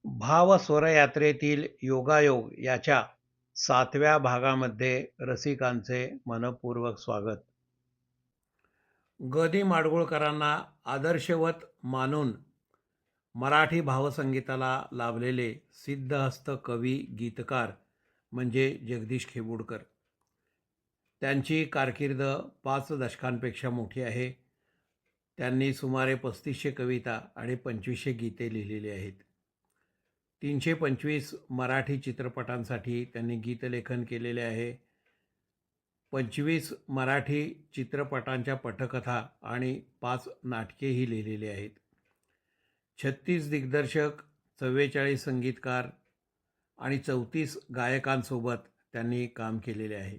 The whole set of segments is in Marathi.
भावस्वरयात्रेतील योगायोग याच्या 7व्या भागामध्ये रसिकांचे मनःपूर्वक स्वागत. ग. दी. माडगूळकरांना आदर्शवत मानून मराठी भावसंगीताला लाभलेले सिद्धहस्त कवी गीतकार म्हणजे जगदीश खेबुडकर. त्यांची कारकीर्द 5 दशकांपेक्षा मोठी आहे. त्यांनी सुमारे 3500 कविता आणि 2500 गीते लिहिलेली आहेत. 325 मराठी चित्रपटांसाठी त्यांनी गीतलेखन केलेले आहे. 25 मराठी चित्रपटांच्या पटकथा आणि 5 नाटकेही लिहिलेली आहेत. 36 दिग्दर्शक, 44 संगीतकार आणि 34 गायकांसोबत त्यांनी काम केलेले आहे.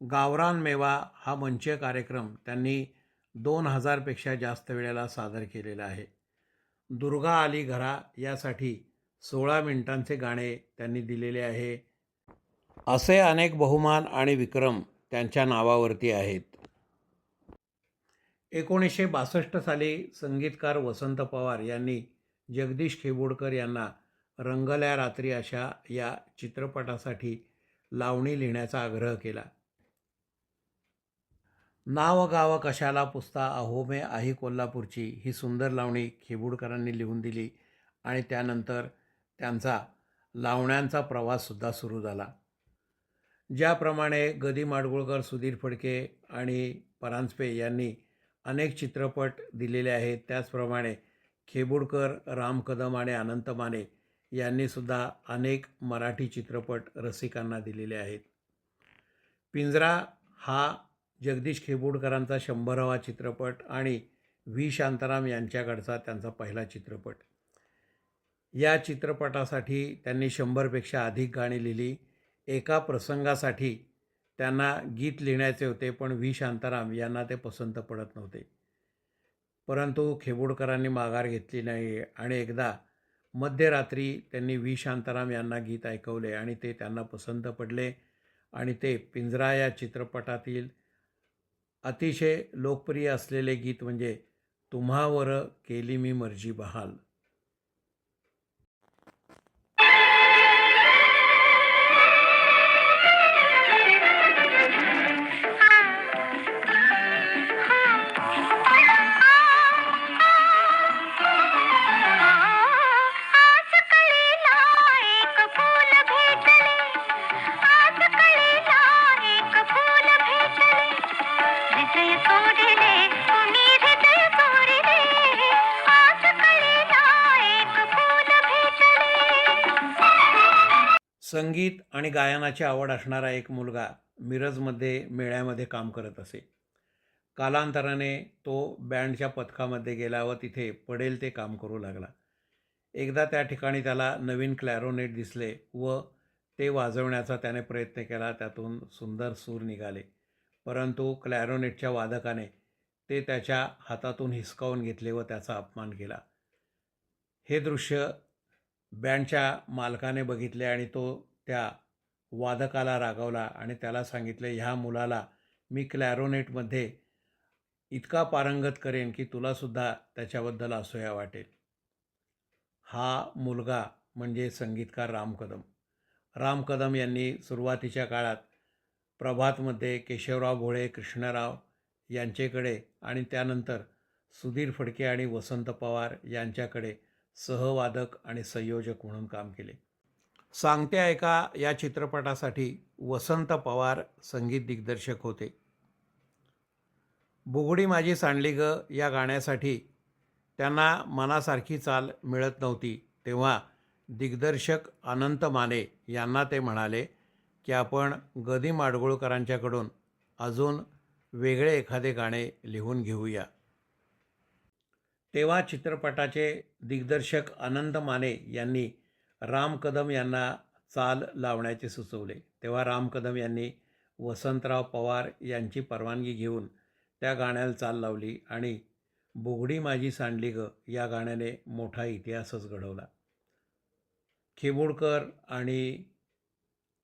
गावरान मेवा हा मंच कार्यक्रम त्यांनी 2000पेक्षा जास्त वेळेला सादर केलेला आहे. दुर्गा आली घरा यासाठी 16 मिनिटांचे गाणे त्यांनी दिलेले आहे. असे अनेक बहुमान आणि विक्रम त्यांच्या नावावरती आहेत. 1962 साली संगीतकार वसंत पवार यांनी जगदीश खेबुडकर यांना रंगल्या रात्री अशा या चित्रपटासाठी लावणी लिहिण्याचा आग्रह केला. नाव गाव कशाला पुसता अहो मे आई कोल्हापूरची ही सुंदर लावणी खेबुडकरांनी लिहून दिली आणि त्यानंतर त्यांचा लावण्यांचा प्रवाससुद्धा सुरू झाला. ज्याप्रमाणे ग. दी. माडगूळकर, सुधीर फडके आणि परांजपे यांनी अनेक चित्रपट दिलेले आहेत, त्याचप्रमाणे खेबुडकर, राम कदम आणि अनंत माने यांनीसुद्धा अनेक मराठी चित्रपट रसिकांना दिलेले आहेत. पिंजरा हा जगदीश खेबुडकरांचा 100वा चित्रपट आणि व्ही. शांताराम यांच्याकडचा त्यांचा पहिला चित्रपट. या चित्रपटासाठी त्यांनी 100पेक्षा अधिक गाणी लिहिली. एका प्रसंगासाठी त्यांना गीत लिहिण्याचे होते, पण व्ही. शांताराम यांना ते पसंत पडत नव्हते. परंतु खेबुडकरांनी माघार घेतली नाही आणि एकदा मध्यरात्री त्यांनी व्ही. शांताराम यांना गीत ऐकवले आणि ते त्यांना पसंत पडले आणि ते पिंजरा या चित्रपटातील अतिशय लोकप्रिय असलेले गीत म्हणजे तुम्हावर केली मी मर्जी बहाल. संगीत आणि गायनाची आवड असणारा एक मुलगा मिरजमध्ये मेळ्यामध्ये काम करत असे. कालांतराने तो बँडच्या पथकामध्ये गेला व तिथे पडेल ते काम करू लागला. एकदा त्या ठिकाणी त्याला नवीन क्लॅरोनेट दिसले व ते वाजवण्याचा त्याने प्रयत्न केला. त्यातून सुंदर सूर निघाले, परंतु क्लॅरोनेटच्या वादकाने ते त्याच्या हातातून हिसकावून घेतले व त्याचा अपमान केला. हे दृश्य बँडच्या मालकाने बघितले आणि तो त्या वादकाला रागावला आणि त्याला सांगितले, ह्या मुलाला मी क्लॅरोनेटमध्ये इतका पारंगत करेन की तुलासुद्धा त्याच्याबद्दल असूया वाटेल. हा मुलगा म्हणजे संगीतकार राम कदम. राम कदम यांनी सुरुवातीच्या काळात प्रभातमध्ये केशवराव भोळे, कृष्णराव यांच्याकडे आणि त्यानंतर सुधीर फडके आणि वसंत पवार यांच्याकडे सहवादक आणि संयोजक म्हणून काम केले. सांगते ऐका या चित्रपटासाठी वसंत पवार संगीत दिग्दर्शक होते. बुगडी माझी सांडली ग या गाण्यासाठी त्यांना मनासारखी चाल मिळत नव्हती. तेव्हा दिग्दर्शक अनंत माने यांना ते म्हणाले की आपण ग. दी. माडगूळकरांच्याकडून अजून वेगळे एखादे गाणे लिहून घेऊया. तेव्हा चित्रपटाचे दिग्दर्शक अनंत माने यांनी राम कदम यांना चाल लावण्याचे सुचवले. तेव्हा राम कदम यांनी वसंतराव पवार यांची परवानगी घेऊन त्या गाण्याला चाल लावली आणि बुगडी माझी सांडली ग या गाण्याने मोठा इतिहासच घडवला. खेबुडकर आणि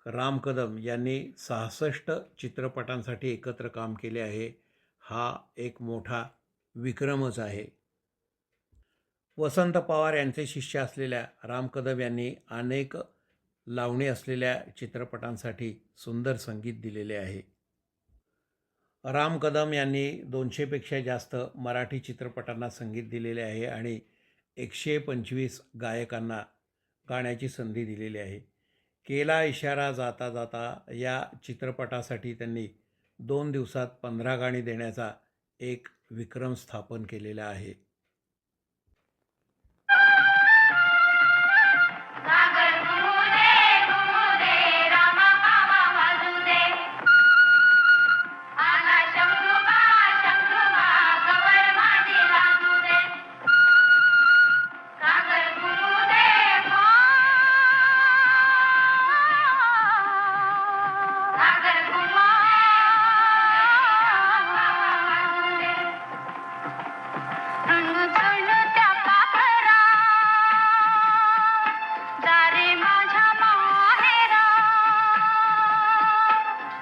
राम कदम यांनी 66 चित्रपटांसाठी एकत्र काम केले आहे. हा एक मोठा विक्रमच आहे. वसंत पवार यांचे शिष्य असलेल्या राम कदम यांनी अनेक लावणी असलेल्या चित्रपटांसाठी सुंदर संगीत दिलेले आहे. राम कदम यांनी 200पेक्षा जास्त मराठी चित्रपटांना संगीत दिलेले आहे आणि 125 गायकांना गाण्याची संधी दिलेली आहे. केला इशारा जाता जाता या चित्रपटासाठी त्यांनी 2 दिवसात 15 गाणी देण्याचा एक विक्रम स्थापन केलेला आहे. सागर घुमुदे रामा मामा वाजूदे आला शंभुबा गवर माझी लाजूदे सागर घुमुदे सागर घुमा वाजूदे रुणू त्या पाखरा दारे माझ्या माहेरा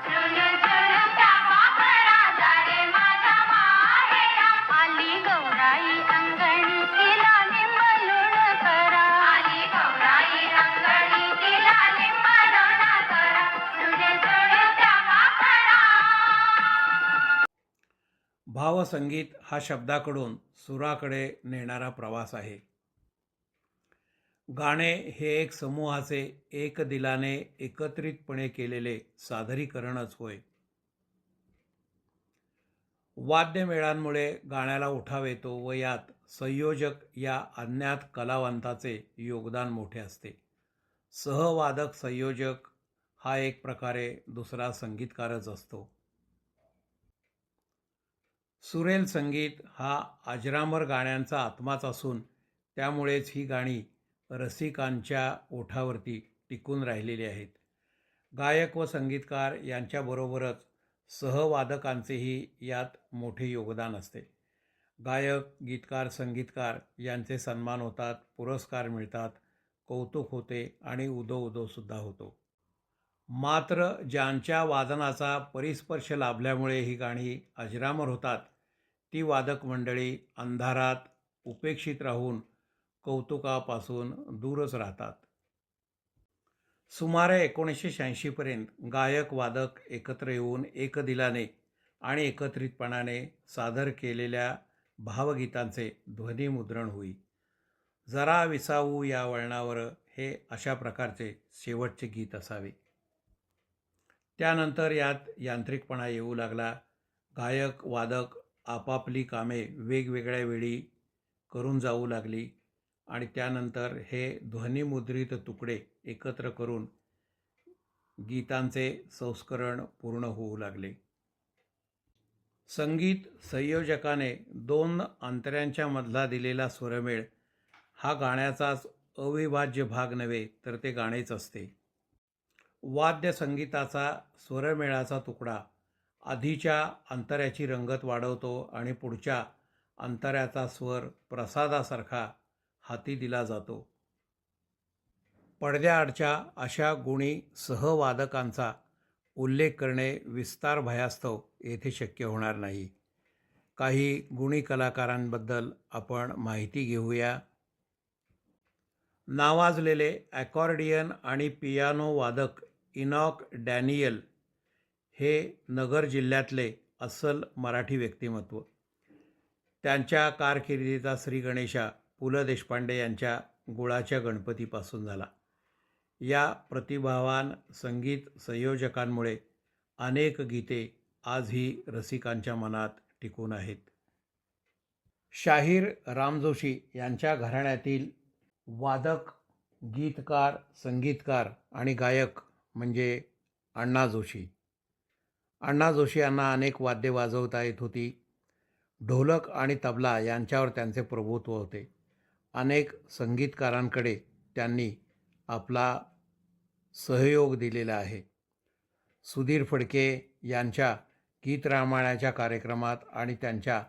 रुणू त्या पाखरा दारे माझ्या माहेरा आली गौराई अंगणी तिला निंबलूण करा आली गौराई अंगणी तिला निंबलूण करा रुणू त्या पाखरा. भावसंगीत हा शब्दाकडून सुराकडे नेणारा प्रवास आहे. गाणे हे एक समूहाचे एक दिलाने एकत्रितपणे केलेले सादरीकरणच होय. वाद्यमेळांमुळे गाण्याला उठाव येतो व यात संयोजक या अज्ञात कलावंताचे योगदान मोठे असते. सहवादक संयोजक हा एक प्रकारे दुसरा संगीतकारच असतो. सुरेल संगीत हा अजरामर गाण्यांचा आत्माच असून त्यामुळेच ही गाणी रसिकांच्या ओठावरती टिकून राहिलेली आहेत. गायक व संगीतकार यांच्याबरोबरच सहवादकांचेही यात मोठे योगदान असते. गायक, गीतकार, संगीतकार यांचे सन्मान होतात, पुरस्कार मिळतात, कौतुक होते आणि उदो-उदोसुद्धा होतो. मात्र ज्यांच्या वादनाचा परिस्पर्श लाभल्यामुळे ही गाणी अजरामर होतात ती वादक मंडळी अंधारात उपेक्षित राहून कौतुकापासून दूरच राहतात. सुमारे 1986पर्यंत गायक वादक एकत्र येऊन एकदिलाने आणि एकत्रितपणाने सादर केलेल्या भावगीतांचे ध्वनिमुद्रण होई. जरा विसावू या वळणावर हे अशा प्रकारचे शेवटचे गीत असावे. त्यानंतर यात यांत्रिकपणा येऊ लागला. गायक वादक आपापली कामे वेगवेगळ्या वेळी करून जाऊ लागली आणि त्यानंतर हे ध्वनिमुद्रित तुकडे एकत्र करून गीतांचे संस्करण पूर्ण होऊ लागले. संगीत संयोजकाने 2 अंतऱ्यांच्या मधला दिलेला स्वरमेळ हा गाण्याचाच अविभाज्य भाग नव्हे तर ते गाणेच असते. वाद्य संगीताचा स्वरमेळाचा तुकडा आधीच्या अंतऱ्याची रंगत वाढवतो आणि पुढच्या अंतऱ्याचा स्वर प्रसादासारखा हाती दिला जातो. पडद्याआडच्या अशा गुणी सहवादकांचा उल्लेख करणे विस्तार भयास्तव येथे शक्य होणार नाही. काही गुणी कलाकारांबद्दल आपण माहिती घेऊया. नावाजलेले ॲकॉर्डियन आणि पियानो वादक इनॉक डॅनियल हे नगर जिल्ह्यातले अस्सल मराठी व्यक्तिमत्व. त्यांच्या कारकिर्दीचा श्रीगणेशा पु ल देशपांडे यांच्या गुळाच्या गणपतीपासून झाला. या प्रतिभावान संगीत संयोजकांमुळे अनेक गीते आजही रसिकांच्या मनात टिकून आहेत. शाहीर राम जोशी यांच्या घराण्यातील वादक, गीतकार, संगीतकार आणि गायक म्हणजे अण्णा जोशी. अण्णा जोशी यांना अनेक वाद्ये वाजवता येत होती. ढोलक आणि तबला यांच्यावर त्यांचे प्रभुत्व होते. अनेक संगीतकारांकडे त्यांनी आपला सहयोग दिलेला आहे. सुधीर फडके यांच्या गीत रामायणाच्या कार्यक्रमात आणि त्यांच्या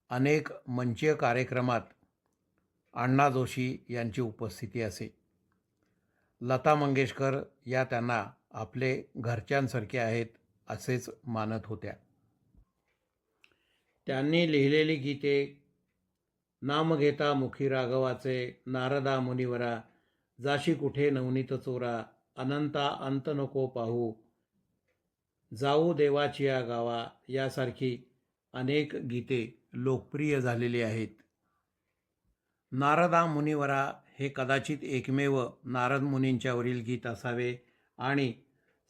अनेक मंचीय कार्यक्रमात अण्णा जोशी यांची उपस्थिती असे. लता मंगेशकर या त्यांना आपले घरच्यांसारखे आहेत असेच मानत होत्या. त्यांनी लिहिलेली गीते नाम घेता मुखी राघवाचे नारदा मुनिवरा, जाशी कुठे नवनीत चोरा, अनंता अंत नको पाहू, जाऊ देवाची या गावा, यासारखी अनेक गीते लोकप्रिय झालेली आहेत. नारदा मुनिवरा हे कदाचित एकमेव नारद मुनींच्यावरील गीत असावे आणि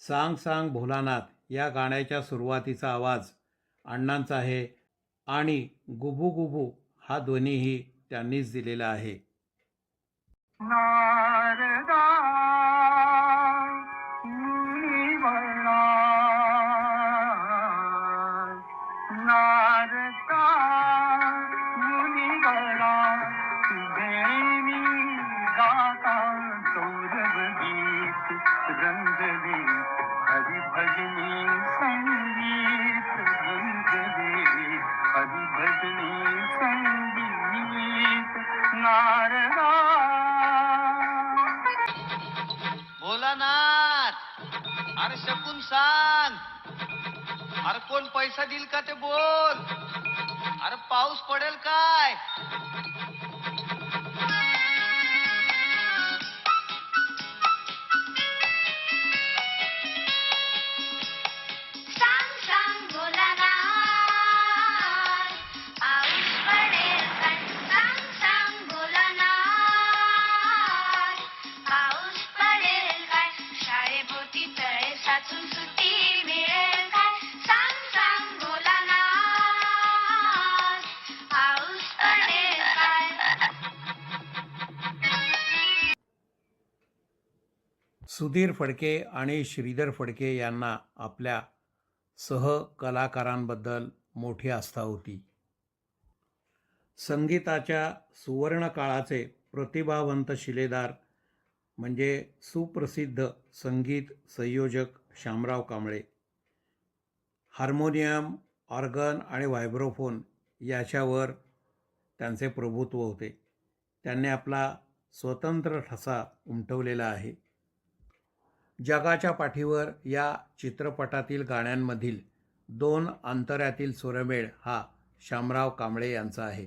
सांग सांग भोलानाथ या गाण्याच्या सुरुवातीचा आवाज अण्णांचा आहे आणि गुबू गुबू हा ध्वनीही त्यांनीच दिलेला आहे. नारदा मुनिवरा, नारदा मुनिवरा, तुझे गाता सौरभ गीत रंगले, हरि भजनी संगीत रंगले, हरि भजनी संगीत नारदा. भोलानाथ, अरे शकून सांग, अरे कोण पैसा देईल का ते बोल, अरे पाऊस पडेल काय. सांग सांग भोलानाथ, पाऊस पडेल काय. सांग सांग भोलानाथ, पाऊस पडेल काय. शाळेभोवती तळे साचून सुट्टी मिळेल काय. सांग सांग भोलानाथ, पाऊस पडेल काय. सुधीर फडके आणि श्रीधर फडके यांना आपल्या सहकलाकारांबद्दल मोठी आस्था होती. संगीताच्या सुवर्णकाळाचे प्रतिभावंत शिलेदार म्हणजे सुप्रसिद्ध संगीत संयोजक शामराव कांबळे. हार्मोनियम, ऑर्गन आणि व्हायब्रोफोन याच्यावर त्यांचे प्रभुत्व होते. त्यांनी आपला स्वतंत्र ठसा उमटवलेला आहे. जगाच्या पाठीवर या चित्रपटातील गाण्यांमधील 2 अंतऱ्यातील स्वरमेळ हा शामराव कांबळे यांचा आहे.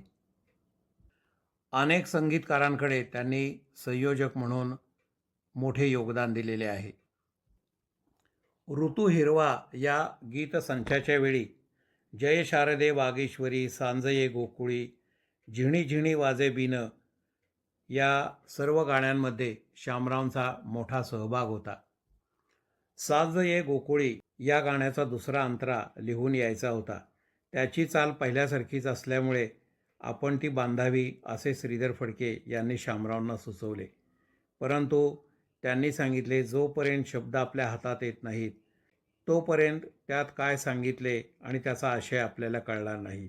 अनेक संगीतकारांकडे त्यांनी संयोजक म्हणून मोठे योगदान दिलेले आहे. ऋतू हिरवा या गीतसंचाच्या वेळी जय शारदे वागीश्वरी, सांजये गोकुळी, झिणी झिणी वाजे बिन या सर्व गाण्यांमध्ये शामरावांचा मोठा सहभाग होता. सांजये गोकुळी या गाण्याचा दुसरा अंतरा लिहून यायचा होता. त्याची चाल पहिल्यासारखीच असल्यामुळे आपण ती बांधावी असे श्रीधर फडके यांनी शामरावांना सुचवले. परंतु त्यांनी सांगितले, जोपर्यंत शब्द आपल्या हातात येत नाहीत तोपर्यंत त्यात काय सांगितले आणि त्याचा आशय आपल्याला कळणार नाही.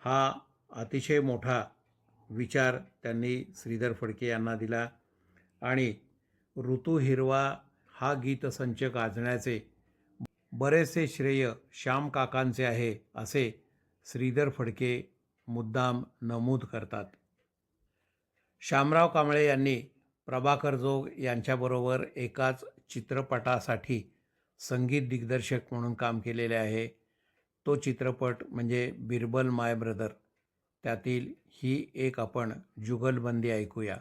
हा अतिशय मोठा विचार त्यांनी श्रीधर फडके यांना दिला आणि ऋतू हिरवा हा गीतसंच गाजण्याचे बरेचसे श्रेय श्याम काकांचे आहे असे श्रीधर फडके मुद्दाम नमूद करतात. शामराव कांबळे यांनी प्रभाकर जोग यांच्याबरोबर एकाच चित्रपटासाठी संगीत दिग्दर्शक म्हणून काम केलेले आहे. तो चित्रपट म्हणजे बिरबल माय ब्रदर. त्यातील ही एक आपण जुगलबंदी ऐकूया.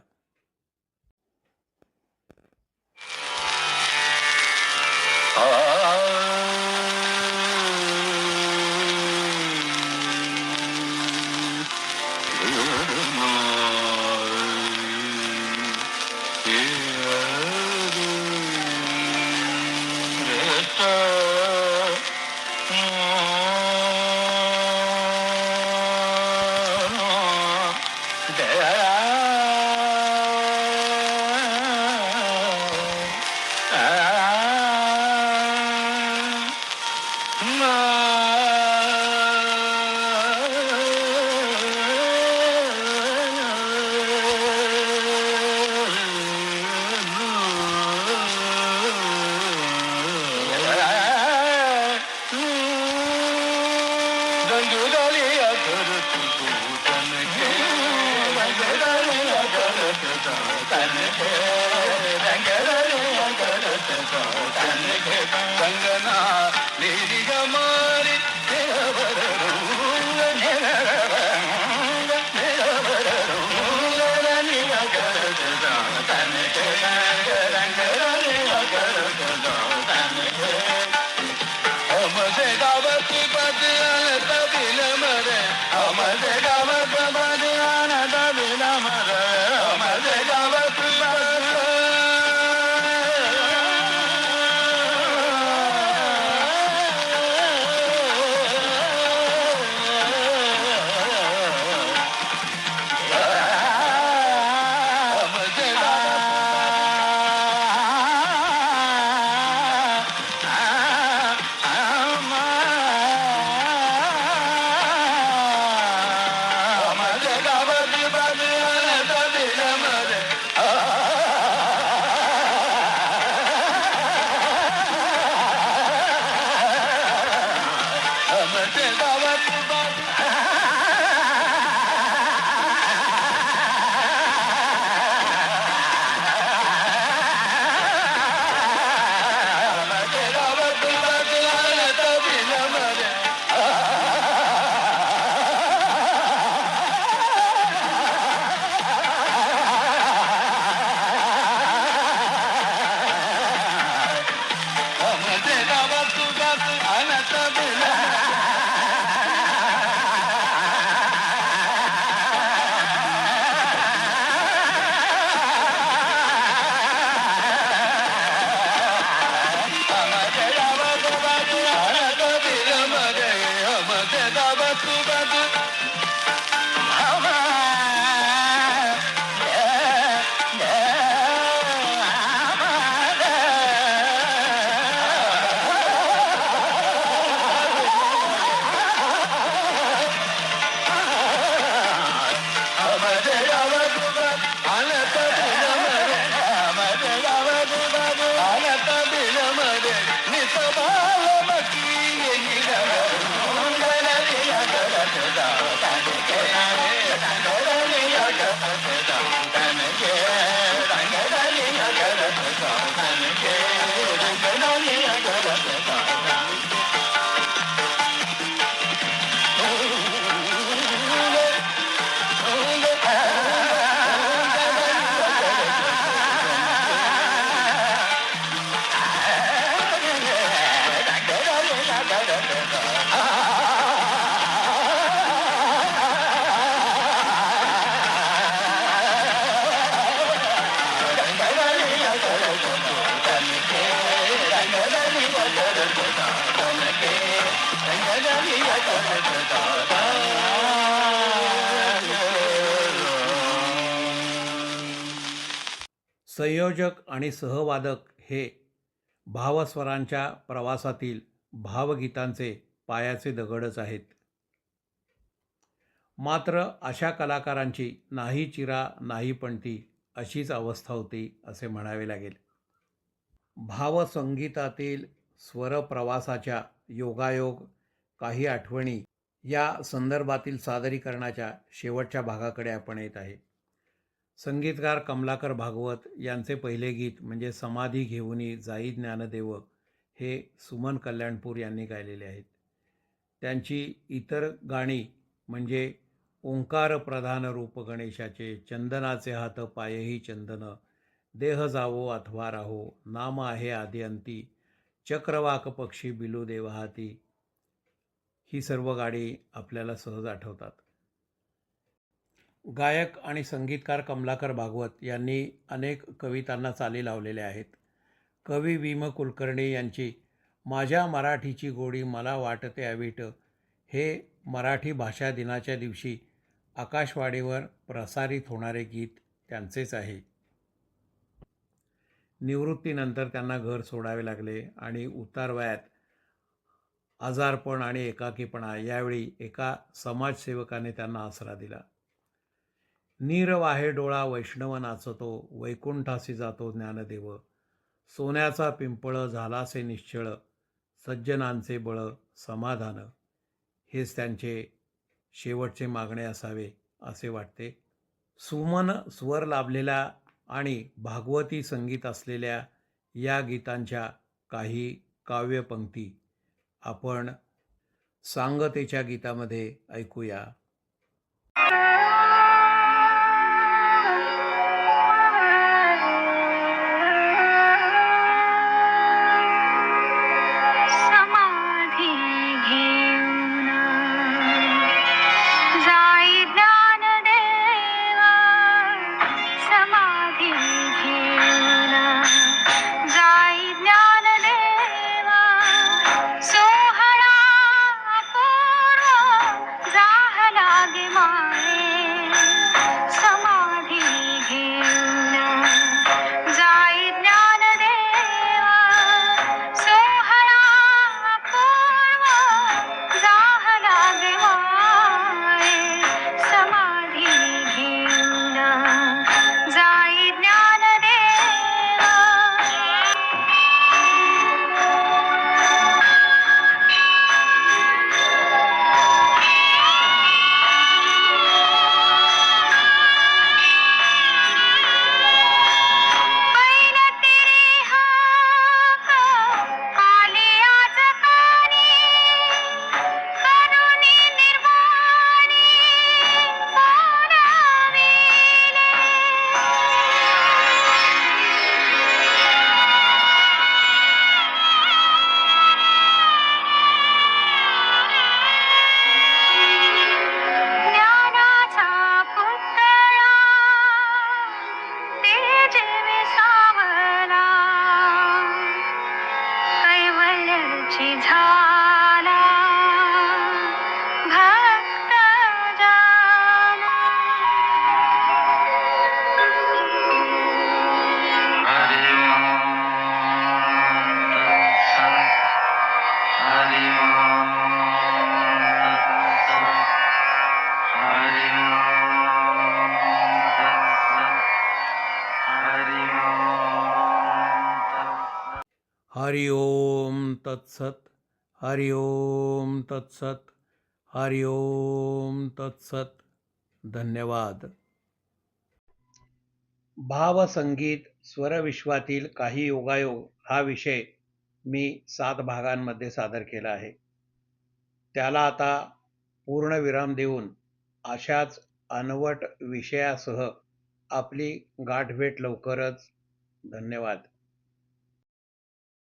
संयोजक आणि सहवादक हे भावस्वरांच्या प्रवासातील भावगीतांचे पायाचे दगडच आहेत. मात्र अशा कलाकारांची नाही चिरा नाही पणती अशीच अवस्था होती असे म्हणावे लागेल. भावसंगीतातील स्वरप्रवासाच्या योगायोग काही आठवणी या संदर्भातील सादरीकरणाच्या शेवटच्या भागाकडे आपण येत आहे. संगीतकार कमलाकर भागवत यांचे पहिले गीत म्हणजे समाधी घेऊनी जाई ज्ञानदेव हे सुमन कल्याणपूर यांनी गायलेले आहेत. त्यांची इतर गाणी म्हणजे ओंकार प्रधान रूप गणेशाचे, चंदनाचे हात पायही चंदन, देह जावो अथवा राहो, नाम आहे आदी अंती, चक्रवाक पक्षी बिलू देवहाती, ही सर्व गाणी आपल्याला सहज आठवतात. गायक आणि संगीतकार कमलाकर भागवत यांनी अनेक कवितांना चाली लावलेल्या आहेत. कवी वि. म. कुलकर्णी यांची माझ्या मराठीची गोडी मला वाटते अवीट हे मराठी भाषा दिनाच्या दिवशी आकाशवाणीवर प्रसारित होणारे गीत त्यांचेच आहे. निवृत्तीनंतर त्यांना घर सोडावे लागले आणि उतारवयात आजारपण आणि एकाकीपणा यावेळी एका समाजसेवकाने त्यांना आसरा दिला. नीर वाहे डोळा वैष्णव नाचतो, वैकुंठासी जातो ज्ञानदेव, सोन्याचा पिंपळ झालासे निश्चळ, सज्जनांचे बळ समाधान, हेच त्यांचे शेवटचे मागणे असावे असे वाटते. सुमन स्वर लाभलेल्या आणि भागवती संगीत असलेल्या या गीतांच्या काही काव्यपंक्ती आपण सांगतेच्या गीतामध्ये ऐकूया. समाधी घेऊन जाई ज्ञानदेवा, समाधी घेऊन जाई ज्ञानदेवा, सोहळा अपूर्व झाला गे माये, समाधी घेऊन जाई ज्ञानदेवा, सोहळा अपूर्व झाला गे माये, समाधी घेऊन जाई ज्ञानदेवा. पैल तेरी हाक आली आज कानी, करुणी निर्वाणी बोलाविले. ज्ञानाचा पुतळा तेजवी सावला, कैवल्याची झाला भक्त जन. हरि ओम तत्सत्, हरि ओम तत्सत्, हरि ओम तत्सत्, हरि ओम तत्सत्. हरि ओम तत्सत, हरि ओम तत्सत, हरि ओम तत्सत. धन्यवाद. भावसंगीत स्वरविश्वातील काही योगायोग हा विषय मी 7 भागांमध्ये सादर केला आहे. त्याला आता पूर्णविराम देऊन अशाच अनवट विषयासह आपली गाठभेट लवकरच. धन्यवाद.